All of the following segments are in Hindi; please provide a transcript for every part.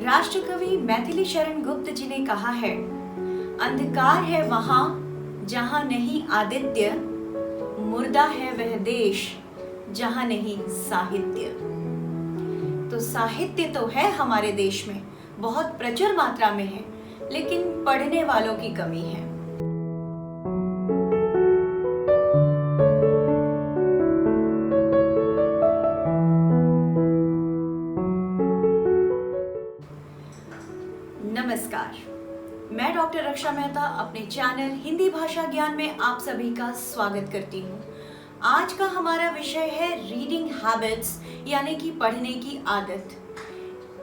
राष्ट्रकवि मैथिली शरण गुप्त जी ने कहा है, अंधकार है वहां जहां नहीं आदित्य, मुर्दा है वह देश जहां नहीं साहित्य। तो साहित्य तो है हमारे देश में, बहुत प्रचुर मात्रा में है, लेकिन पढ़ने वालों की कमी है। नमस्कार, मैं डॉक्टर रक्षा मेहता अपने चैनल हिंदी भाषा ज्ञान में आप सभी का स्वागत करती हूँ। आज का हमारा विषय है रीडिंग हैबिट्स, यानी कि पढ़ने की आदत।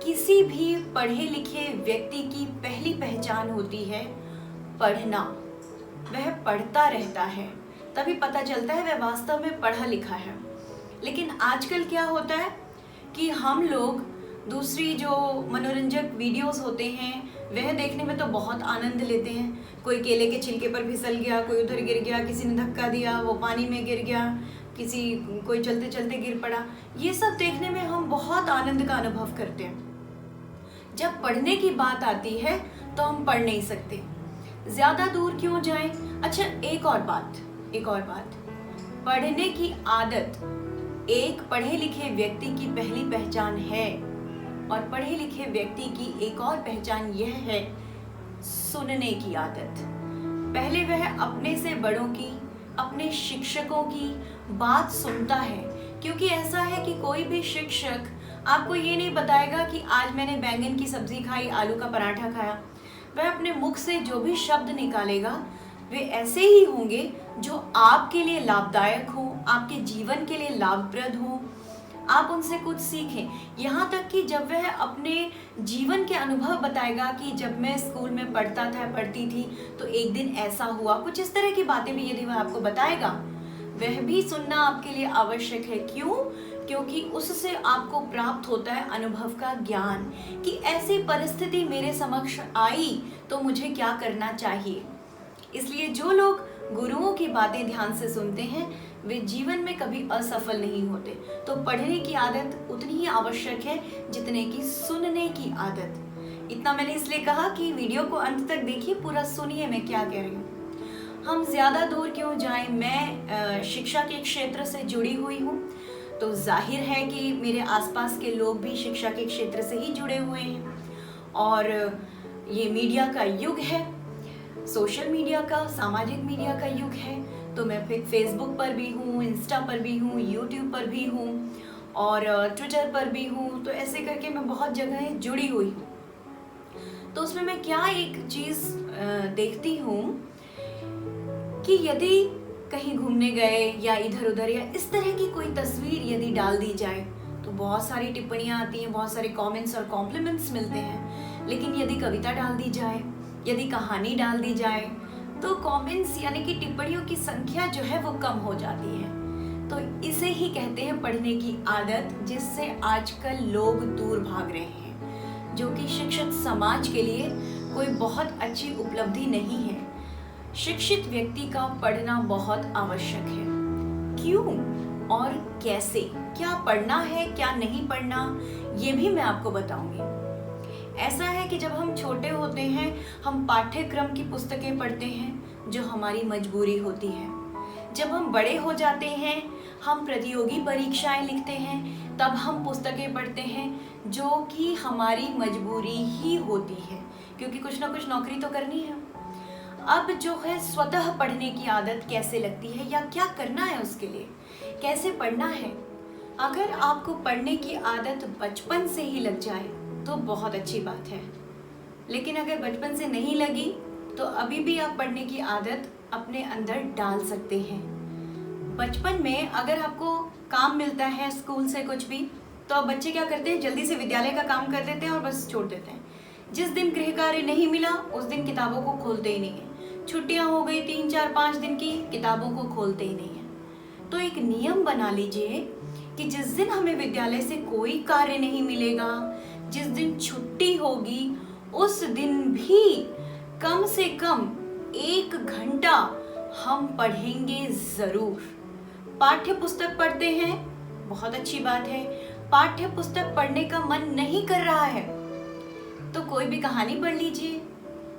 किसी भी पढ़े लिखे व्यक्ति की पहली पहचान होती है पढ़ना। वह पढ़ता रहता है, तभी पता चलता है वह वास्तव में पढ़ा लिखा है। लेकिन आजकल क्या होता है कि हम लोग दूसरी जो मनोरंजक वीडियोस होते हैं वह देखने में तो बहुत आनंद लेते हैं। कोई केले के छिलके पर फिसल गया, कोई उधर गिर गया, किसी ने धक्का दिया, वो पानी में गिर गया, कोई चलते चलते गिर पड़ा। ये सब देखने में हम बहुत आनंद का अनुभव करते हैं। जब पढ़ने की बात आती है तो हम पढ़ नहीं सकते, ज़्यादा दूर क्यों जाएं। अच्छा, एक और बात, पढ़ने की आदत एक पढ़े लिखे व्यक्ति की पहली पहचान है, और पढ़े लिखे व्यक्ति की एक और पहचान यह है सुनने की आदत। पहले वह अपने से बड़ों की, अपने शिक्षकों की बात सुनता है, क्योंकि ऐसा है कि कोई भी शिक्षक आपको ये नहीं बताएगा कि आज मैंने बैंगन की सब्जी खाई, आलू का पराठा खाया। वह अपने मुख से जो भी शब्द निकालेगा वे ऐसे ही होंगे जो आपके लिए लाभदायक हो, आपके जीवन के लिए लाभप्रद हो, आप उनसे कुछ सीखें। यहाँ तक कि जब वह अपने जीवन के अनुभव बताएगा कि जब मैं स्कूल में पढ़ती थी तो एक दिन ऐसा हुआ, कुछ इस तरह की बातें भी यदि वह आपको बताएगा, वह भी सुनना आपके लिए आवश्यक है। क्यों? क्योंकि उससे आपको प्राप्त होता है अनुभव का ज्ञान कि ऐसी परिस्थिति मेरे समक्ष आई तो मुझे क्या करना चाहिए। इसलिए जो लोग गुरुओं की बातें ध्यान से सुनते हैं वे जीवन में कभी असफल नहीं होते। तो पढ़ने की आदत उतनी ही आवश्यक है जितने की सुनने की आदत। इतना मैंने इसलिए कहा कि वीडियो को अंत तक देखिए, पूरा सुनिए मैं क्या कह रही हूँ। हम ज़्यादा दूर क्यों जाएं। मैं शिक्षा के क्षेत्र से जुड़ी हुई हूँ, तो जाहिर है कि मेरे आसपास के लोग भी शिक्षा के क्षेत्र से ही जुड़े हुए हैं। और ये मीडिया का युग है, सोशल मीडिया का, सामाजिक मीडिया का युग है। तो मैं फिर फेसबुक पर भी हूँ, इंस्टा पर भी हूँ, यूट्यूब पर भी हूँ और ट्विटर पर भी हूँ। तो ऐसे करके मैं बहुत जगह जुड़ी हुई हूँ। तो उसमें मैं क्या एक चीज़ देखती हूँ कि यदि कहीं घूमने गए या इधर उधर या इस तरह की कोई तस्वीर यदि डाल दी जाए तो बहुत सारी टिप्पणियाँ आती हैं, बहुत सारे कमेंट्स और कॉम्प्लीमेंट्स मिलते हैं। लेकिन यदि कविता डाल दी जाए, यदि कहानी डाल दी जाए तो कमेंट्स यानी कि टिप्पणियों की संख्या जो है वो कम हो जाती है। तो इसे ही कहते हैं पढ़ने की आदत, जिससे आजकल लोग दूर भाग रहे हैं, जो कि शिक्षित समाज के लिए कोई बहुत अच्छी उपलब्धि नहीं है। शिक्षित व्यक्ति का पढ़ना बहुत आवश्यक है। क्यों और कैसे, क्या पढ़ना है क्या नहीं पढ़ना, ये भी मैं आपको बताऊंगी। ऐसा है कि जब हम छोटे होते हैं हम पाठ्यक्रम की पुस्तकें पढ़ते हैं जो हमारी मजबूरी होती है। जब हम बड़े हो जाते हैं हम प्रतियोगी परीक्षाएं लिखते हैं, तब हम पुस्तकें पढ़ते हैं जो कि हमारी मजबूरी ही होती है, क्योंकि कुछ ना कुछ नौकरी तो करनी है। अब जो है स्वतः पढ़ने की आदत कैसे लगती है या क्या करना है उसके लिए, कैसे पढ़ना है। अगर आपको पढ़ने की आदत बचपन से ही लग जाए तो बहुत अच्छी बात है, लेकिन अगर बचपन से नहीं लगी तो अभी भी आप पढ़ने की आदत अपने अंदर डाल सकते हैं। बचपन में अगर आपको काम मिलता है स्कूल से कुछ भी, तो अब बच्चे क्या करते हैं, जल्दी से विद्यालय का काम कर देते हैं और बस छोड़ देते हैं। जिस दिन गृह कार्य नहीं मिला उस दिन किताबों को खोलते ही नहीं है। छुट्टियां हो गई 3 4 5 दिन की, किताबों को खोलते ही नहीं है। तो एक नियम बना लीजिए कि जिस दिन हमें विद्यालय से कोई कार्य नहीं मिलेगा, जिस दिन छुट्टी होगी, उस दिन भी कम से कम 1 घंटा हम पढ़ेंगे जरूर। पाठ्य पुस्तक पढ़ते हैं, बहुत अच्छी बात है। पाठ्य पुस्तक पढ़ने का मन नहीं कर रहा है, तो कोई भी कहानी पढ़ लीजिए।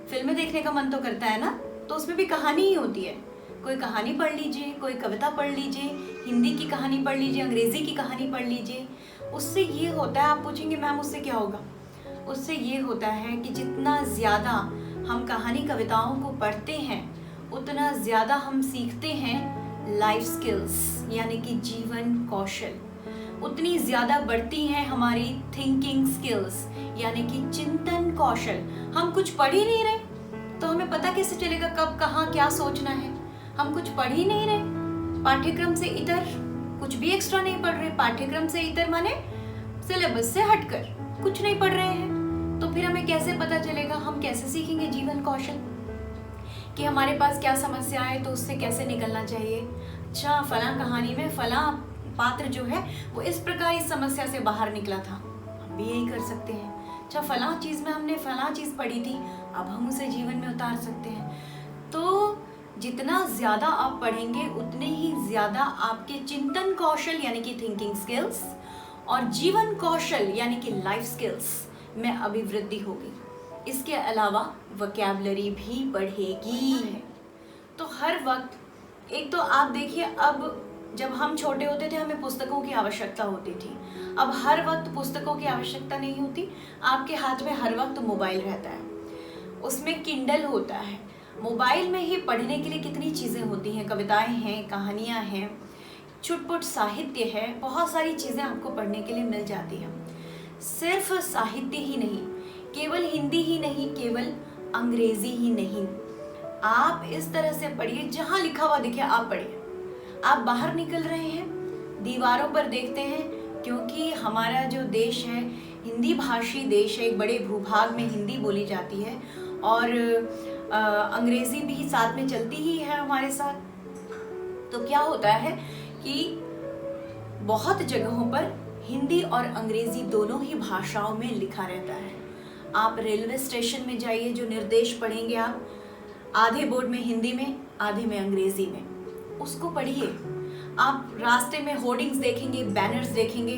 फिल्में देखने का मन तो करता है ना, तो उसमें भी कहानी ही होती है। कोई कहानी पढ़ लीजिए, कोई कविता पढ़ लीजिए, हिंदी की कहानी पढ़ लीजिए, अंग्रेजी की कहानी पढ़ लीजिए। उससे ये होता है, आप पूछेंगे मैम उससे क्या होगा? उससे ये होता है कि जितना ज़्यादा हम कहानी कविताओं को पढ़ते हैं उतना ज़्यादा हम सीखते हैं लाइफ स्किल्स यानी कि जीवन कौशल, उतनी ज़्यादा बढ़ती हैं हमारी थिंकिंग स्किल्स यानी कि चिंतन कौशल। हम कुछ पढ़ ही नहीं रहे तो हमें पता कैसे चलेगा कब कहाँ क्या सोचना है? हम कुछ पढ़ ही नहीं रहे, पाठ्यक्रम से इतर कुछ भी एक्स्ट्रा नहीं पढ़ रहे। पाठ्यक्रम से इतर माने सिलेबस से हटकर कुछ नहीं पढ़ रहे हैं, तो फिर हमें कैसे पता चलेगा, हम कैसे सीखेंगे जीवन कौशल कि हमारे पास क्या समस्या है तो उससे कैसे निकलना चाहिए। अच्छा, फला कहानी में फला पात्र जो है वो इस प्रकार इस समस्या से बाहर निकला था, हम भी यही कर सकते हैं। अच्छा, फला चीज़ में हमने फला चीज़ पढ़ी थी, अब हम उसे जीवन में उतार सकते हैं। तो जितना ज़्यादा आप पढ़ेंगे उतने ही ज़्यादा आपके चिंतन कौशल यानी कि थिंकिंग स्किल्स और जीवन कौशल यानी कि लाइफ स्किल्स में अभिवृद्धि होगी। इसके अलावा वोकैबुलरी भी बढ़ेगी। तो हर वक्त एक तो आप देखिए, अब जब हम छोटे होते थे हमें पुस्तकों की आवश्यकता होती थी, अब हर वक्त पुस्तकों की आवश्यकता नहीं होती। आपके हाथ में हर वक्त मोबाइल रहता है, उसमें किंडल होता है। मोबाइल में ही पढ़ने के लिए कितनी चीज़ें होती हैं, कविताएं हैं, कहानियां हैं, छुटपुट साहित्य है, बहुत सारी चीज़ें आपको पढ़ने के लिए मिल जाती हैं। सिर्फ साहित्य ही नहीं, केवल हिंदी ही नहीं, केवल अंग्रेजी ही नहीं, आप इस तरह से पढ़िए जहाँ लिखा हुआ दिखे आप पढ़िए। आप बाहर निकल रहे हैं, दीवारों पर देखते हैं, क्योंकि हमारा जो देश है हिंदी भाषी देश है, एक बड़े भूभाग में हिंदी बोली जाती है और अंग्रेजी भी साथ में चलती ही है हमारे साथ। तो क्या होता है कि बहुत जगहों पर हिंदी और अंग्रेजी दोनों ही भाषाओं में लिखा रहता है। आप रेलवे स्टेशन में जाइए, जो निर्देश पढ़ेंगे आप, आधे बोर्ड में हिंदी में, आधे में अंग्रेजी में, उसको पढ़िए। आप रास्ते में होर्डिंग्स देखेंगे, बैनर्स देखेंगे,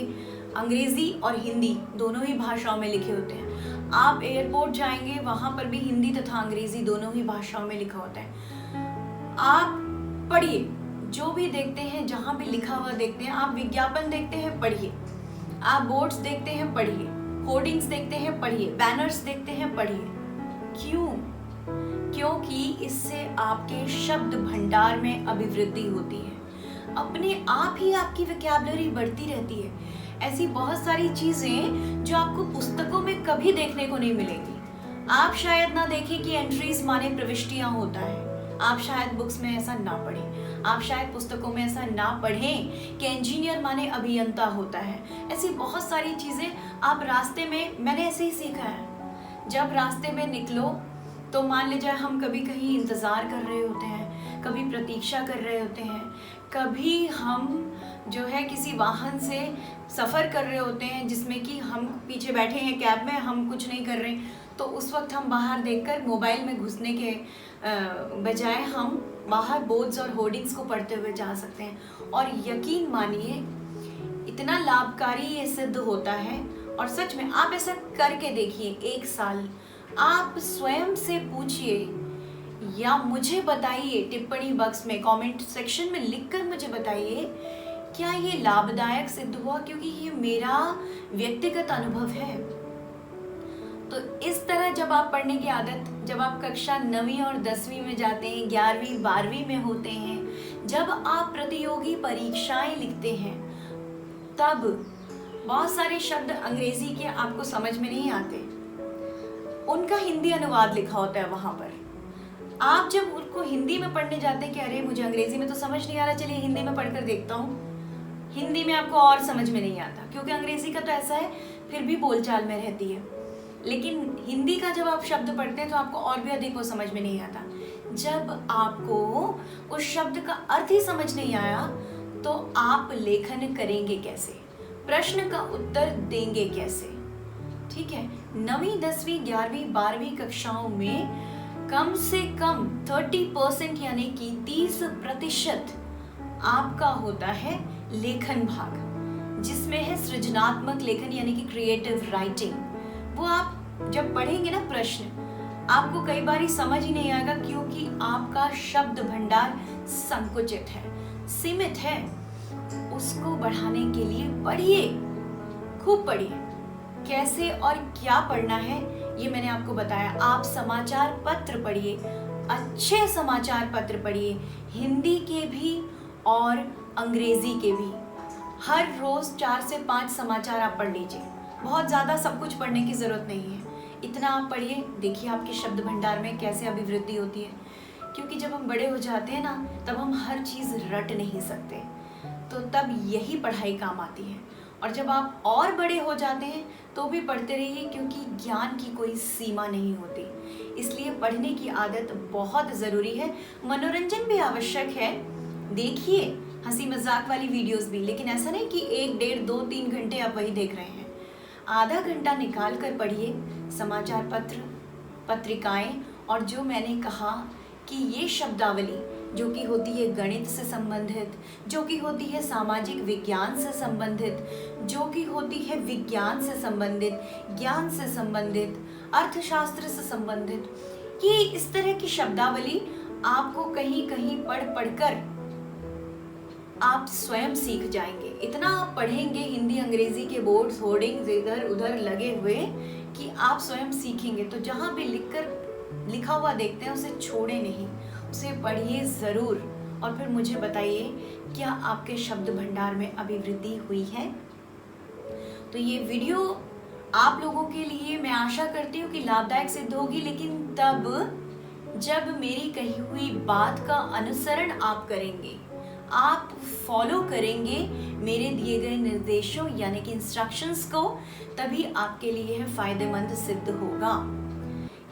अंग्रेजी और हिंदी दोनों ही भाषाओं में लिखे होते हैं। आप एयरपोर्ट जाएंगे, वहाँ पर भी हिंदी तथा अंग्रेजी दोनों ही भाषाओं में लिखा होता है। आप पढ़िए, जो भी देखते हैं, जहाँ भी लिखा हुआ देखते हैं, आप विज्ञापन देखते हैं पढ़िए, आप बोर्ड्स देखते हैं पढ़िए, होर्डिंग्स देखते हैं पढ़िए, बैनर्स देखते हैं पढ़िए। क्यों? क्योंकि इससे आपके शब्द भंडार में अभिवृद्धि होती है, अपने आप ही आपकी वोकैबुलरी बढ़ती रहती है। ऐसी बहुत सारी चीज़ें जो आपको पुस्तकों में कभी देखने को नहीं मिलेंगी। आप शायद ना देखें कि एंट्रीज माने प्रविष्टियाँ होता है, आप शायद बुक्स में ऐसा ना पढ़ें, आप शायद पुस्तकों में ऐसा ना पढ़ें कि इंजीनियर माने अभियंता होता है। ऐसी बहुत सारी चीज़ें आप रास्ते में, मैंने ऐसे ही सीखा है। जब रास्ते में निकलो तो मान लीजिए हम कभी कहीं इंतज़ार कर रहे होते हैं, कभी प्रतीक्षा कर रहे होते हैं, कभी हम जो है किसी वाहन से सफ़र कर रहे होते हैं जिसमें कि हम पीछे बैठे हैं कैब में, हम कुछ नहीं कर रहे, तो उस वक्त हम बाहर देखकर मोबाइल में घुसने के बजाय हम बाहर बोर्ड्स और होर्डिंग्स को पढ़ते हुए जा सकते हैं। और यकीन मानिए इतना लाभकारी ये सिद्ध होता है। और सच में आप ऐसा करके देखिए, 1 साल आप स्वयं से पूछिए या मुझे बताइए, टिप्पणी बॉक्स में कमेंट सेक्शन में लिखकर मुझे बताइए क्या ये लाभदायक सिद्ध हुआ, क्योंकि ये मेरा व्यक्तिगत अनुभव है। तो इस तरह जब आप पढ़ने की आदत, जब आप कक्षा 9वीं और 10वीं में जाते हैं, 11वीं 12वीं में होते हैं, जब आप प्रतियोगी परीक्षाएं लिखते हैं, तब बहुत सारे शब्द अंग्रेजी के आपको समझ में नहीं आते, उनका हिंदी अनुवाद लिखा होता है वहाँ पर। आप जब उनको हिंदी में पढ़ने जाते हैं कि अरे मुझे अंग्रेजी में तो समझ नहीं आ रहा, चलिए हिंदी में पढ़कर देखता हूँ, हिंदी में आपको और समझ में नहीं आता, क्योंकि अंग्रेजी का तो ऐसा है फिर भी बोलचाल में रहती है, लेकिन हिंदी का जब आप शब्द पढ़ते हैं तो आपको और भी अधिक वो समझ में नहीं आता। जब आपको उस शब्द का अर्थ ही समझ नहीं आया तो आप लेखन करेंगे कैसे, प्रश्न का उत्तर देंगे कैसे? ठीक है, 9वीं 10वीं 11वीं 12वीं कक्षाओं में कम से कम 30% यानी कि 30% आपका होता है लेखन भाग, जिसमें है सृजनात्मक लेखन यानी कि क्रिएटिव राइटिंग। वो आप जब पढ़ेंगे ना प्रश्न, आपको कई बार समझ ही नहीं आएगा, क्योंकि आपका शब्द भंडार संकुचित है, सीमित है। उसको बढ़ाने के लिए पढ़िए, खूब पढ़िए। कैसे और क्या पढ़ना है ये मैंने आपको बताया। आप समाचार पत्र पढ़िए, अच्छे समाचार पत्र पढ़िए, हिंदी के भी और अंग्रेजी के भी। हर रोज 4 से 5 समाचार आप पढ़ लीजिए। बहुत ज़्यादा सब कुछ पढ़ने की ज़रूरत नहीं है, इतना आप पढ़िए। देखिए आपके शब्द भंडार में कैसे अभिवृद्धि होती है, क्योंकि जब हम बड़े हो जाते हैं ना, तब हम हर चीज़ रट नहीं सकते, तो तब यही पढ़ाई काम आती है। और जब आप और बड़े हो जाते हैं तो भी पढ़ते रहिए, क्योंकि ज्ञान की कोई सीमा नहीं होती। इसलिए पढ़ने की आदत बहुत ज़रूरी है। मनोरंजन भी आवश्यक है, देखिए हंसी मजाक वाली वीडियोस भी, लेकिन ऐसा नहीं कि 1, 1.5, 2, 3 घंटे आप वही देख रहे हैं। आधा घंटा निकाल कर पढ़िए समाचार पत्र, पत्रिकाएं। और जो मैंने कहा कि ये शब्दावली जो कि होती है गणित से संबंधित, जो कि होती है सामाजिक विज्ञान से संबंधित, जो कि होती है विज्ञान से संबंधित, ज्ञान से संबंधित, अर्थशास्त्र से संबंधित, ये इस तरह की शब्दावली आपको कहीं कहीं पढ़कर आप स्वयं सीख जाएंगे। इतना आप पढ़ेंगे, हिंदी अंग्रेजी के बोर्ड्स, होर्डिंग्स इधर उधर लगे हुए, कि आप स्वयं सीखेंगे। तो जहाँ भी लिखा हुआ देखते हैं उसे छोड़े नहीं, उसे पढ़िए ज़रूर। और फिर मुझे बताइए क्या आपके शब्द भंडार में अभिवृद्धि हुई है। तो ये वीडियो आप लोगों के लिए मैं आशा करती हूँ कि लाभदायक सिद्ध होगी, लेकिन तब जब मेरी कही हुई बात का अनुसरण आप करेंगे, आप फॉलो करेंगे मेरे दिए गए निर्देशों यानी कि इंस्ट्रक्शंस को, तभी आपके लिए यह फायदेमंद सिद्ध होगा।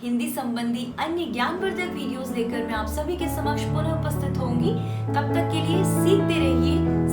हिंदी संबंधी अन्य ज्ञानवर्धक वीडियोस लेकर मैं आप सभी के समक्ष पुनः उपस्थित होंगी। तब तक के लिए सीखते रहिए,